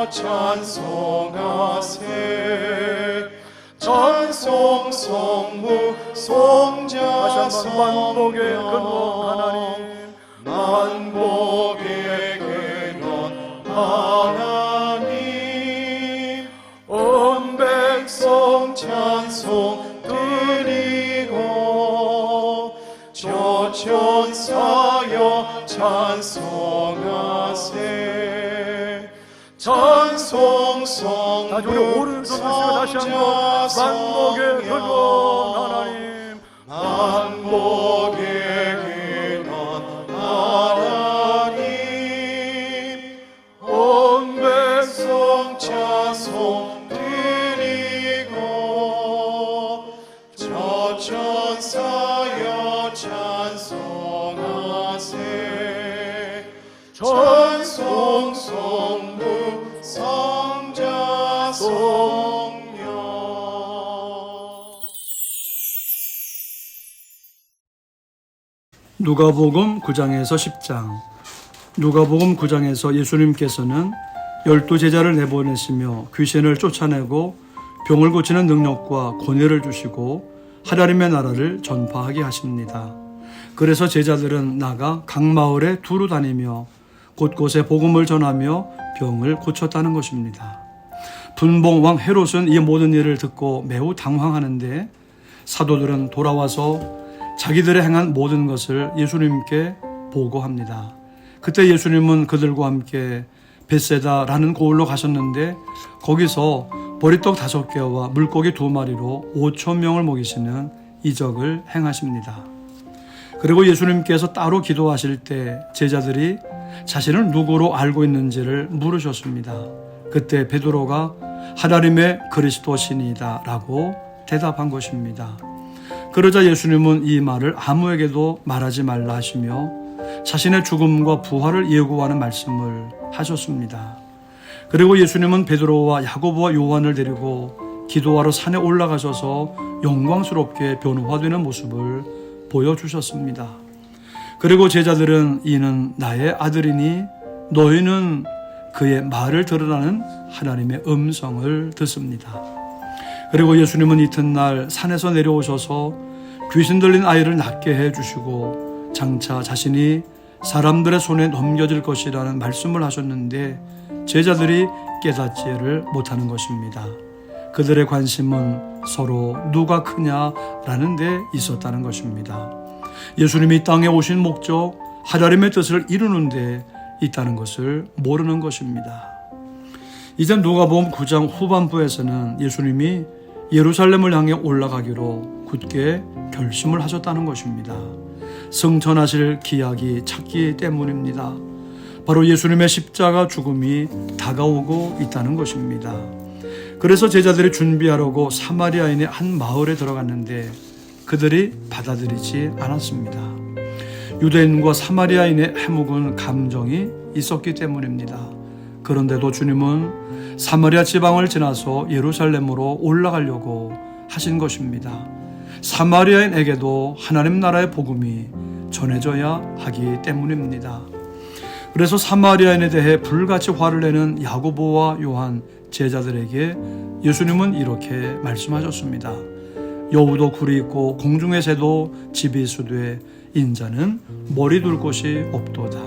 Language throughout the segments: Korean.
찬송하세. 찬송 성부 성자 성령 만복의 근원 하나님. 온 백성 찬송 드리고 저천사여 찬송하세. 찬송 성부 성자 성령 만복의 근원 하나님. 온 백성 찬송 드리고 저천사여 찬송하세. 찬송 성부 성자 성령. 누가복음 9장에서 10장. 누가복음 9장에서 예수님께서는 12제자를 내보내시며 귀신을 쫓아내고 병을 고치는 능력과 권위를 주시고 하나님의 나라를 전파하게 하십니다. 그래서 제자들은 나가 각 마을에 두루 다니며 곳곳에 복음을 전하며 병을 고쳤다는 것입니다. 분봉 왕 헤롯은 이 모든 일을 듣고 매우 당황하는데 사도들은 돌아와서 자기들의 행한 모든 것을 예수님께 보고합니다. 그때 예수님은 그들과 함께 벳세다라는 고을로 가셨는데 거기서 보리떡 5개와 물고기 2마리로 5,000명을 먹이시는 이적을 행하십니다. 그리고 예수님께서 따로 기도하실 때 제자들이 자신을 누구로 알고 있는지를 물으셨습니다. 그때 베드로가 하나님의 그리스도시니이다 라고 대답한 것입니다. 그러자 예수님은 이 말을 아무에게도 말하지 말라 하시며 자신의 죽음과 부활을 예고하는 말씀을 하셨습니다. 그리고 예수님은 베드로와 야고보와 요한을 데리고 기도하러 산에 올라가셔서 영광스럽게 변화되는 모습을 보여주셨습니다. 그리고 제자들은 이는 나의 아들이니 너희는 그의 말을 들으라는 하나님의 음성을 듣습니다. 그리고 예수님은 이튿날 산에서 내려오셔서 귀신 들린 아이를 낫게 해주시고 장차 자신이 사람들의 손에 넘겨질 것이라는 말씀을 하셨는데 제자들이 깨닫지를 못하는 것입니다. 그들의 관심은 서로 누가 크냐라는 데 있었다는 것입니다. 예수님이 땅에 오신 목적, 하나님의 뜻을 이루는 데 있다는 것을 모르는 것입니다. 이제 누가복음 9장 후반부에서는 예수님이 예루살렘을 향해 올라가기로 굳게 결심을 하셨다는 것입니다. 승천하실 기약이 찼기 때문입니다. 바로 예수님의 십자가 죽음이 다가오고 있다는 것입니다. 그래서 제자들이 준비하려고 사마리아인의 한 마을에 들어갔는데 그들이 받아들이지 않았습니다. 유대인과 사마리아인의 해묵은 감정이 있었기 때문입니다. 그런데도 주님은 사마리아 지방을 지나서 예루살렘으로 올라가려고 하신 것입니다. 사마리아인에게도 하나님 나라의 복음이 전해져야 하기 때문입니다. 그래서 사마리아인에 대해 불같이 화를 내는 야고보와 요한 제자들에게 예수님은 이렇게 말씀하셨습니다. 여우도 굴이 있고 공중의 새도 집이 있으되 인자는 머리 둘 곳이 없도다.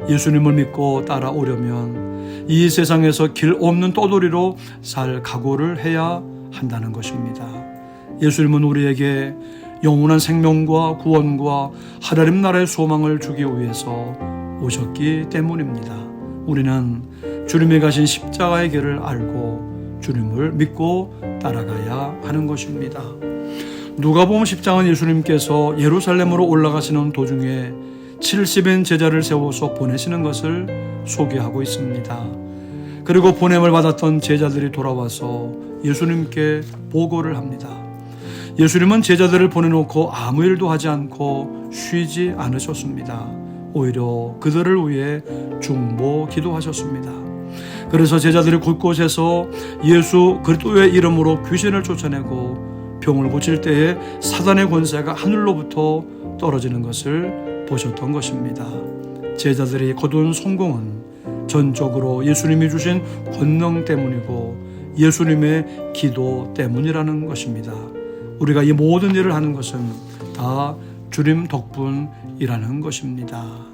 예수님을 믿고 따라오려면 이 세상에서 길 없는 떠돌이로 살 각오를 해야 한다는 것입니다. 예수님은 우리에게 영원한 생명과 구원과 하나님 나라의 소망을 주기 위해서 오셨기 때문입니다. 우리는 주님이 가신 십자가의 길을 알고 주님을 믿고 따라가야 하는 것입니다. 누가복음 10장은 예수님께서 예루살렘으로 올라가시는 도중에 70인 제자를 세워서 보내시는 것을 소개하고 있습니다. 그리고 보냄을 받았던 제자들이 돌아와서 예수님께 보고를 합니다. 예수님은 제자들을 보내놓고 아무 일도 하지 않고 쉬지 않으셨습니다. 오히려 그들을 위해 중보 기도하셨습니다. 그래서 제자들이 곳곳에서 예수 그리스도의 이름으로 귀신을 쫓아내고 병을 고칠 때에 사단의 권세가 하늘로부터 떨어지는 것을 보셨던 것입니다. 제자들이 거둔 성공은 전적으로 예수님이 주신 권능 때문이고 예수님의 기도 때문이라는 것입니다. 우리가 이 모든 일을 하는 것은 다 주님 덕분이라는 것입니다.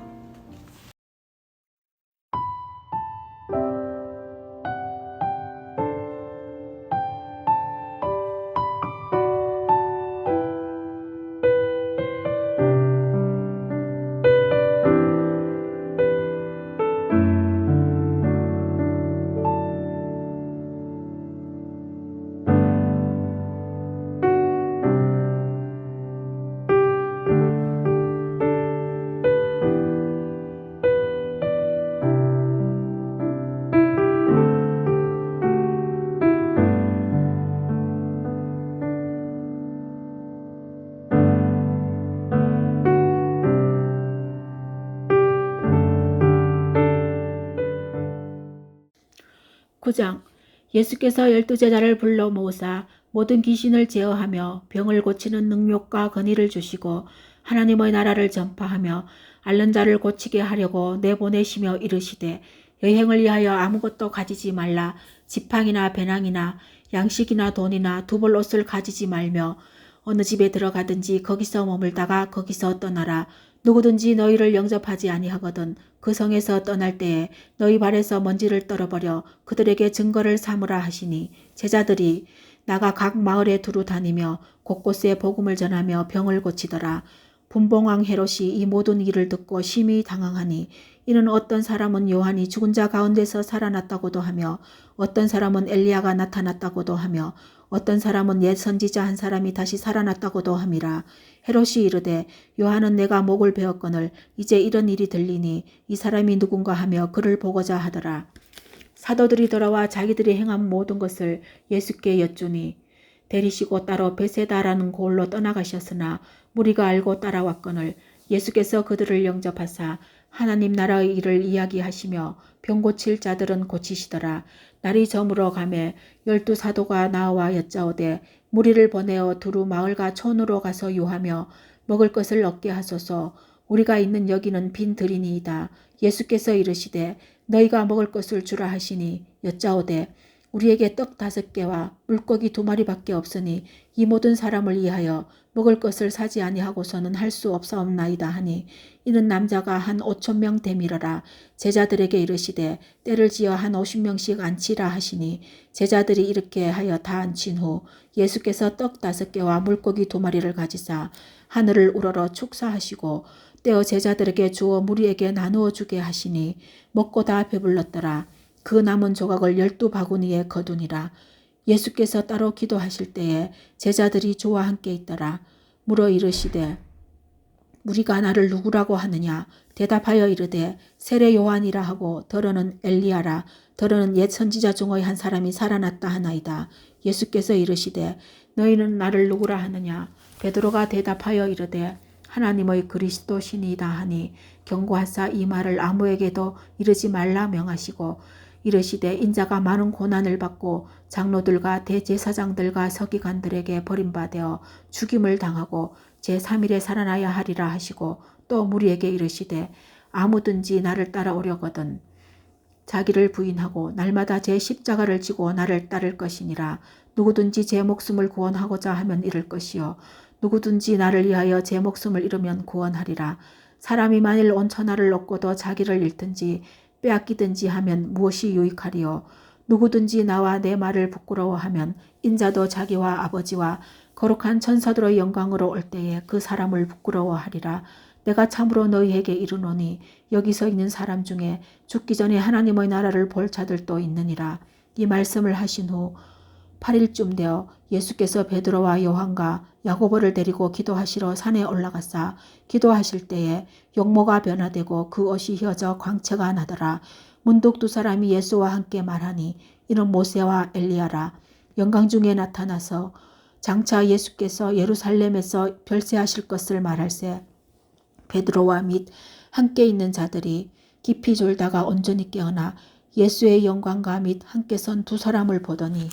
구장 예수께서 12제자를 불러 모으사 모든 귀신을 제어하며 병을 고치는 능력과 권위를 주시고 하나님의 나라를 전파하며 앓는 자를 고치게 하려고 내보내시며 이르시되 여행을 위하여 아무것도 가지지 말라. 지팡이나 배낭이나 양식이나 돈이나 두벌 옷을 가지지 말며 어느 집에 들어가든지 거기서 머물다가 거기서 떠나라. 누구든지 너희를 영접하지 아니하거든 그 성에서 떠날 때에 너희 발에서 먼지를 떨어버려 그들에게 증거를 삼으라 하시니 제자들이 나가 각 마을에 두루 다니며 곳곳에 복음을 전하며 병을 고치더라. 분봉왕 헤롯이 이 모든 일을 듣고 심히 당황하니 이는 어떤 사람은 요한이 죽은 자 가운데서 살아났다고도 하며 어떤 사람은 엘리야가 나타났다고도 하며 어떤 사람은 옛 선지자 한 사람이 다시 살아났다고도 함이라. 헤롯이 이르되 요한은 내가 목을 베었거늘 이제 이런 일이 들리니 이 사람이 누군가 하며 그를 보고자 하더라. 사도들이 돌아와 자기들이 행한 모든 것을 예수께 여쭈니 데리시고 따로 베세다라는 곳으로 떠나가셨으나 무리가 알고 따라왔거늘 예수께서 그들을 영접하사 하나님 나라의 일을 이야기하시며 병 고칠 자들은 고치시더라. 날이 저물어 가매 12 사도가 나와 여짜오되 무리를 보내어 두루 마을과 촌으로 가서 요하며 먹을 것을 얻게 하소서. 우리가 있는 여기는 빈 들이니이다. 예수께서 이르시되 너희가 먹을 것을 주라 하시니 여짜오되 우리에게 떡 5개와 물고기 2마리밖에 없으니 이 모든 사람을 위하여 먹을 것을 사지 아니하고서는 할 수 없사옵나이다 하니 이는 남자가 한 5,000명 되밀어라. 제자들에게 이르시되 때를 지어 한 50명씩 앉히라 하시니 제자들이 이렇게 하여 다 앉힌 후 예수께서 떡 5개와 물고기 2마리를 가지사 하늘을 우러러 축사하시고 떼어 제자들에게 주어 무리에게 나누어 주게 하시니 먹고 다 배불렀더라. 그 남은 조각을 12바구니에 거두니라. 예수께서 따로 기도하실 때에 제자들이 주와 함께 있더라. 물어 이르시되 무리가 나를 누구라고 하느냐? 대답하여 이르되 세례 요한이라 하고 더러는 엘리야라. 더러는 옛 선지자 중의 한 사람이 살아났다 하나이다. 예수께서 이르시되 너희는 나를 누구라 하느냐? 베드로가 대답하여 이르되 하나님의 그리스도시니이다 하니 경고하사 이 말을 아무에게도 이르지 말라 명하시고 이르시되 인자가 많은 고난을 받고 장로들과 대제사장들과 서기관들에게 버림받아 죽임을 당하고 제3일에 살아나야 하리라 하시고 또 무리에게 이르시되 아무든지 나를 따라오려거든 자기를 부인하고 날마다 제 십자가를 지고 나를 따를 것이니라. 누구든지 제 목숨을 구원하고자 하면 잃을 것이요 누구든지 나를 위하여 제 목숨을 잃으면 구원하리라. 사람이 만일 온 천하를 얻고도 자기를 잃든지 빼앗기든지 하면 무엇이 유익하리요? 누구든지 나와 내 말을 부끄러워하면 인자도 자기와 아버지와 거룩한 천사들의 영광으로 올 때에 그 사람을 부끄러워하리라. 내가 참으로 너희에게 이르노니 여기서 있는 사람 중에 죽기 전에 하나님의 나라를 볼 자들도 있느니라. 이 말씀을 하신 후 8일쯤 되어 예수께서 베드로와 요한과 야고보를 데리고 기도하시러 산에 올라가사 기도하실 때에 용모가 변화되고 그 옷이 휘어져 광채가 나더라. 문득 2 사람이 예수와 함께 말하니 이는 모세와 엘리야라. 영광 중에 나타나서 장차 예수께서 예루살렘에서 별세하실 것을 말할세 베드로와 및 함께 있는 자들이 깊이 졸다가 온전히 깨어나 예수의 영광과 및 함께 선 2 사람을 보더니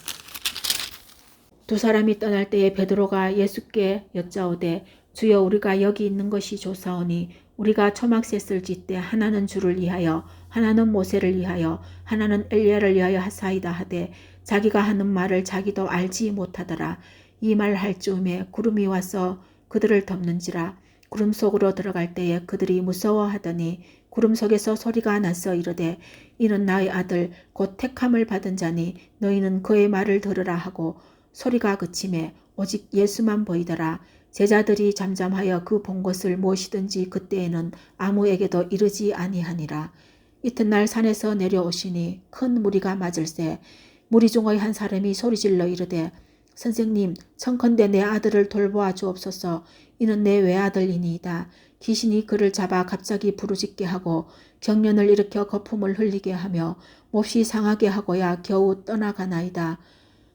2 사람이 떠날 때에 베드로가 예수께 여짜오되 주여 우리가 여기 있는 것이 좋사오니 우리가 초막셋을 짓되 하나는 주를 위하여 하나는 모세를 위하여 하나는 엘리야를 위하여 하사이다 하되 자기가 하는 말을 자기도 알지 못하더라. 이 말 할 즈음에 구름이 와서 그들을 덮는지라. 구름 속으로 들어갈 때에 그들이 무서워하더니 구름 속에서 소리가 나서 이르되 이는 나의 아들 곧 택함을 받은 자니 너희는 그의 말을 들으라 하고 소리가 그치매 오직 예수만 보이더라. 제자들이 잠잠하여 그 본 것을 무엇이든지 그때에는 아무에게도 이르지 아니하니라. 이튿날 산에서 내려오시니 큰 무리가 맞을세 무리 중의 한 사람이 소리질러 이르되 선생님 청컨대 내 아들을 돌보아 주옵소서. 이는 내 외아들이니이다. 귀신이 그를 잡아 갑자기 부르짖게 하고 경련을 일으켜 거품을 흘리게 하며 몹시 상하게 하고야 겨우 떠나가나이다.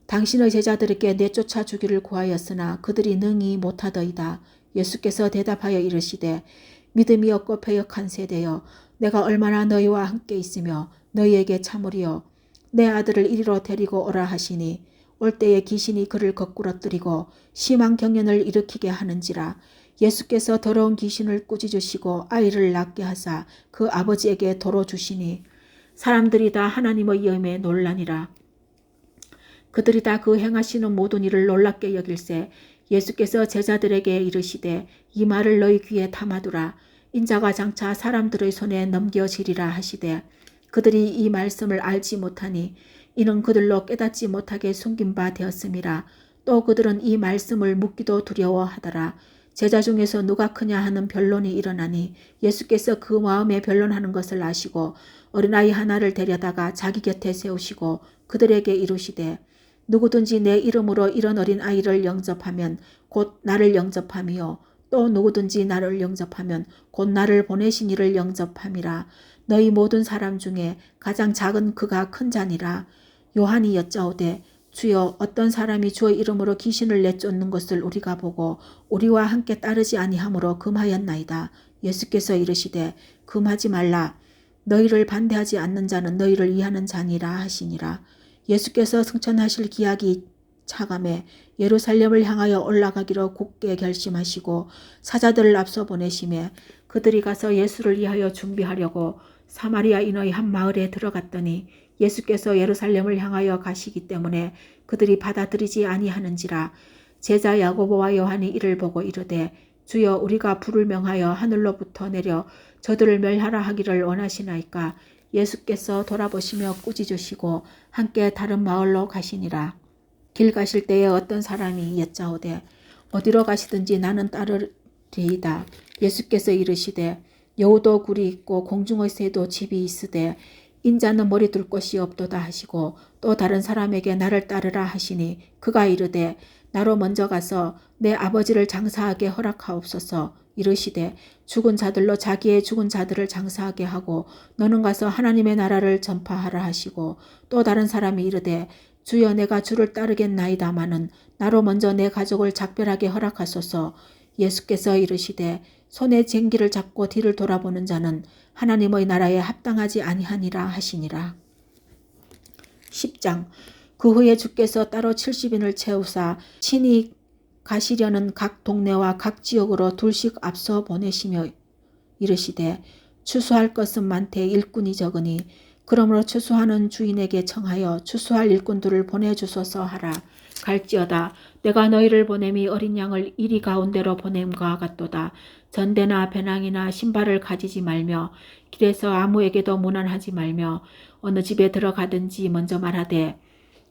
당신의 제자들에게 내쫓아 주기를 구하였으나 그들이 능히 못하더이다. 예수께서 대답하여 이르시되 믿음이 없고 패역한 세대여 내가 얼마나 너희와 함께 있으며 너희에게 참으리요. 내 아들을 이리로 데리고 오라 하시니 올 때에 귀신이 그를 거꾸러뜨리고 심한 경련을 일으키게 하는지라. 예수께서 더러운 귀신을 꾸짖으시고 아이를 낫게 하사 그 아버지에게 도로 주시니 사람들이 다 하나님의 영에 놀라니라. 그들이 다 그 행하시는 모든 일을 놀랍게 여길세 예수께서 제자들에게 이르시되 이 말을 너희 귀에 담아두라. 인자가 장차 사람들의 손에 넘겨지리라 하시되 그들이 이 말씀을 알지 못하니 이는 그들로 깨닫지 못하게 숨긴 바 되었음이라. 또 그들은 이 말씀을 묻기도 두려워하더라. 제자 중에서 누가 크냐 하는 변론이 일어나니 예수께서 그 마음에 변론하는 것을 아시고 어린아이 하나를 데려다가 자기 곁에 세우시고 그들에게 이르시되 누구든지 내 이름으로 이런 어린아이를 영접하면 곧 나를 영접함이요 또 누구든지 나를 영접하면 곧 나를 보내신 이를 영접함이라. 너희 모든 사람 중에 가장 작은 그가 큰 자니라. 요한이 여짜오되 주여 어떤 사람이 주의 이름으로 귀신을 내쫓는 것을 우리가 보고 우리와 함께 따르지 아니하므로 금하였나이다. 예수께서 이르시되 금하지 말라. 너희를 반대하지 않는 자는 너희를 위하는 자니라 하시니라. 예수께서 승천하실 기약이 차감해 예루살렘을 향하여 올라가기로 굳게 결심하시고 사자들을 앞서 보내심에 그들이 가서 예수를 위하여 준비하려고 사마리아인의 한 마을에 들어갔더니 예수께서 예루살렘을 향하여 가시기 때문에 그들이 받아들이지 아니하는지라. 제자 야고보와 요한이 이를 보고 이르되 주여 우리가 불을 명하여 하늘로부터 내려 저들을 멸하라 하기를 원하시나이까. 예수께서 돌아보시며 꾸짖으시고 함께 다른 마을로 가시니라. 길 가실 때에 어떤 사람이 여짜오되 어디로 가시든지 나는 따르리이다. 예수께서 이르시되 여우도 굴이 있고 공중의 새도 집이 있으되 인자는 머리 둘 곳이 없도다 하시고 또 다른 사람에게 나를 따르라 하시니 그가 이르되 나로 먼저 가서 내 아버지를 장사하게 허락하옵소서. 이르시되 죽은 자들로 자기의 죽은 자들을 장사하게 하고 너는 가서 하나님의 나라를 전파하라 하시고 또 다른 사람이 이르되 주여 내가 주를 따르겠나이다마는 나로 먼저 내 가족을 작별하게 허락하소서. 예수께서 이르시되 손에 쟁기를 잡고 뒤를 돌아보는 자는 하나님의 나라에 합당하지 아니하니라 하시니라. 10장. 그 후에 주께서 따로 70인을 채우사 친히 가시려는 각 동네와 각 지역으로 둘씩 앞서 보내시며 이르시되 추수할 것은 많되 일꾼이 적으니 그러므로 추수하는 주인에게 청하여 추수할 일꾼들을 보내주소서 하라. 갈지어다 내가 너희를 보냄이 어린 양을 이리 가운데로 보냄과 같도다. 전대나 배낭이나 신발을 가지지 말며 길에서 아무에게도 문안하지 말며 어느 집에 들어가든지 먼저 말하되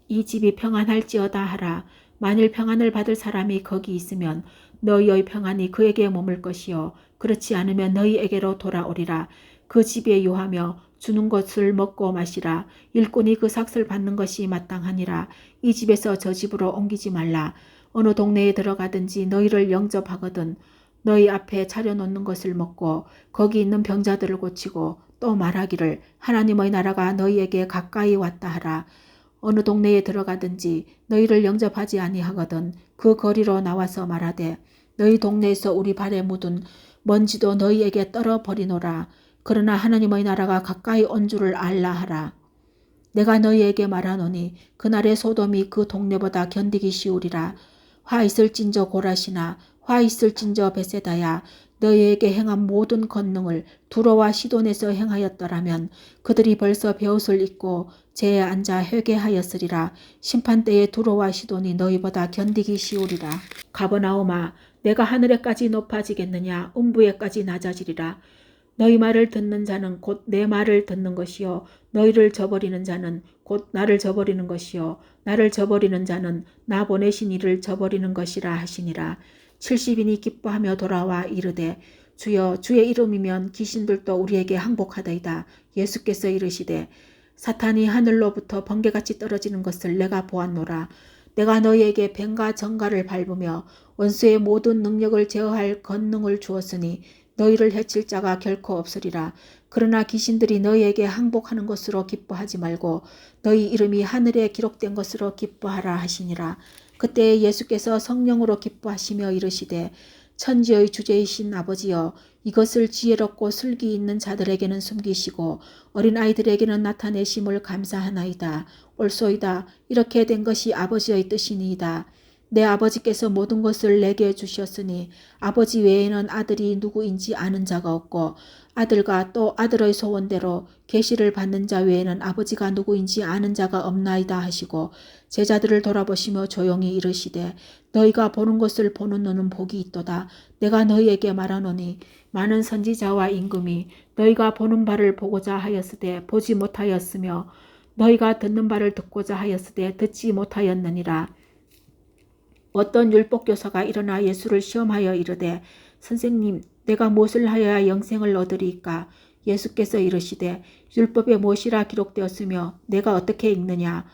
이 집이 평안할지어다 하라. 만일 평안을 받을 사람이 거기 있으면 너희의 평안이 그에게 머물 것이요 그렇지 않으면 너희에게로 돌아오리라. 그 집에 유하며 주는 것을 먹고 마시라. 일꾼이 그 삭을 받는 것이 마땅하니라. 이 집에서 저 집으로 옮기지 말라. 어느 동네에 들어가든지 너희를 영접하거든 너희 앞에 차려놓는 것을 먹고 거기 있는 병자들을 고치고 또 말하기를 하나님의 나라가 너희에게 가까이 왔다 하라. 어느 동네에 들어가든지 너희를 영접하지 아니하거든 그 거리로 나와서 말하되 너희 동네에서 우리 발에 묻은 먼지도 너희에게 떨어버리노라. 그러나 하나님의 나라가 가까이 온 줄을 알라 하라. 내가 너희에게 말하노니 그날의 소돔이 그 동네보다 견디기 쉬우리라. 화 있을진저 고라시나 화 있을진저 베세다야, 너희에게 행한 모든 권능을 두로와 시돈에서 행하였더라면 그들이 벌써 베옷을 입고 재에 앉아 회개하였으리라. 심판때에 두로와 시돈이 너희보다 견디기 쉬우리라. 가버나움아, 내가 하늘에까지 높아지겠느냐? 음부에까지 낮아지리라. 너희 말을 듣는 자는 곧 내 말을 듣는 것이요, 너희를 저버리는 자는 곧 나를 저버리는 것이요, 나를 저버리는 자는 나 보내신 이를 저버리는 것이라 하시니라. 70인이 기뻐하며 돌아와 이르되, 주여, 주의 이름이면 귀신들도 우리에게 항복하더이다. 예수께서 이르시되, 사탄이 하늘로부터 번개같이 떨어지는 것을 내가 보았노라. 내가 너희에게 뱀과 정갈을 밟으며 원수의 모든 능력을 제어할 권능을 주었으니 너희를 해칠 자가 결코 없으리라. 그러나 귀신들이 너희에게 항복하는 것으로 기뻐하지 말고 너희 이름이 하늘에 기록된 것으로 기뻐하라 하시니라. 그때 예수께서 성령으로 기뻐하시며 이르시되, 천지의 주제이신 아버지여, 이것을 지혜롭고 슬기 있는 자들에게는 숨기시고 어린아이들에게는 나타내심을 감사하나이다. 옳소이다. 이렇게 된 것이 아버지의 뜻이니이다. 내 아버지께서 모든 것을 내게 주셨으니 아버지 외에는 아들이 누구인지 아는 자가 없고 아들과 또 아들의 소원대로 계시를 받는 자 외에는 아버지가 누구인지 아는 자가 없나이다 하시고 제자들을 돌아보시며 조용히 이르시되, 너희가 보는 것을 보는 눈은 복이 있도다. 내가 너희에게 말하노니 많은 선지자와 임금이 너희가 보는 바를 보고자 하였으되 보지 못하였으며 너희가 듣는 바를 듣고자 하였으되 듣지 못하였느니라. 어떤 율법교사가 일어나 예수를 시험하여 이르되, 선생님, 내가 무엇을 하여야 영생을 얻으리이까? 예수께서 이르시되, 율법에 무엇이라 기록되었으며 내가 어떻게 읽느냐?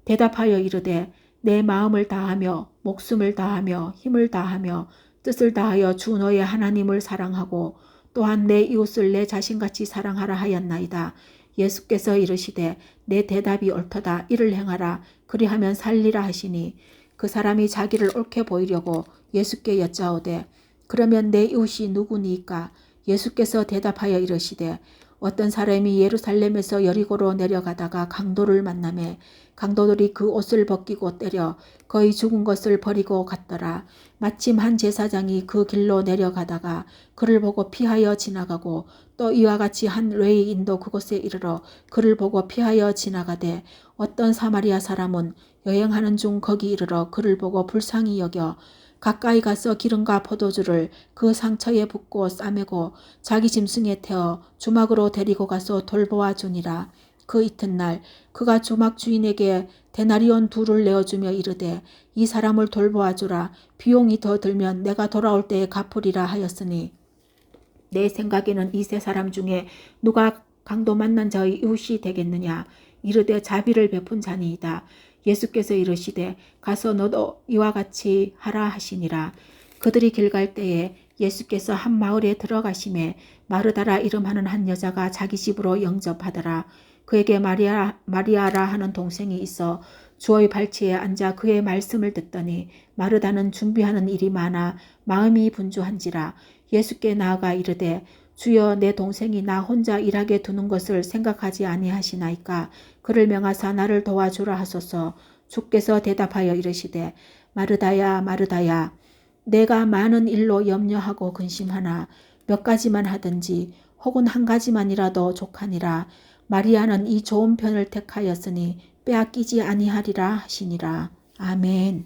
대답하여 이르되, 내 마음을 다하며 목숨을 다하며 힘을 다하며 뜻을 다하여 주 너의 하나님을 사랑하고 또한 내 이웃을 내 자신같이 사랑하라 하였나이다. 예수께서 이르시되, 내 대답이 옳도다. 이를 행하라. 그리하면 살리라 하시니 그 사람이 자기를 옳게 보이려고 예수께 여짜오되, 그러면 내 이웃이 누구니까? 예수께서 대답하여 이르시되, 어떤 사람이 예루살렘에서 여리고로 내려가다가 강도를 만나매 강도들이 그 옷을 벗기고 때려 거의 죽은 것을 버리고 갔더라. 마침 한 제사장이 그 길로 내려가다가 그를 보고 피하여 지나가고 또 이와 같이 한 레위인도 그곳에 이르러 그를 보고 피하여 지나가되 어떤 사마리아 사람은 여행하는 중 거기 이르러 그를 보고 불쌍히 여겨 가까이 가서 기름과 포도주를 그 상처에 붓고 싸매고 자기 짐승에 태워 주막으로 데리고 가서 돌보아 주니라. 그 이튿날 그가 주막 주인에게 데나리온 2를 내어주며 이르되, 이 사람을 돌보아 주라. 비용이 더 들면 내가 돌아올 때에 갚으리라 하였으니, 내 생각에는 이 세 사람 중에 누가 강도 만난 자의 이웃이 되겠느냐? 이르되 자비를 베푼 자니이다. 예수께서 이르시되, 가서 너도 이와 같이 하라 하시니라. 그들이 길 갈 때에 예수께서 한 마을에 들어가심에 마르다라 이름하는 한 여자가 자기 집으로 영접하더라. 그에게 마리아라 하는 동생이 있어 주의 발치에 앉아 그의 말씀을 듣더니 마르다는 준비하는 일이 많아 마음이 분주한지라. 예수께 나아가 이르되, 주여, 내 동생이 나 혼자 일하게 두는 것을 생각하지 아니하시나이까? 그를 명하사 나를 도와주라 하소서. 주께서 대답하여 이르시되, 마르다야, 마르다야, 내가 많은 일로 염려하고 근심하나 몇 가지만 하든지 혹은 한 가지만이라도 족하니라. 마리아는 이 좋은 편을 택하였으니 빼앗기지 아니하리라 하시니라. 아멘.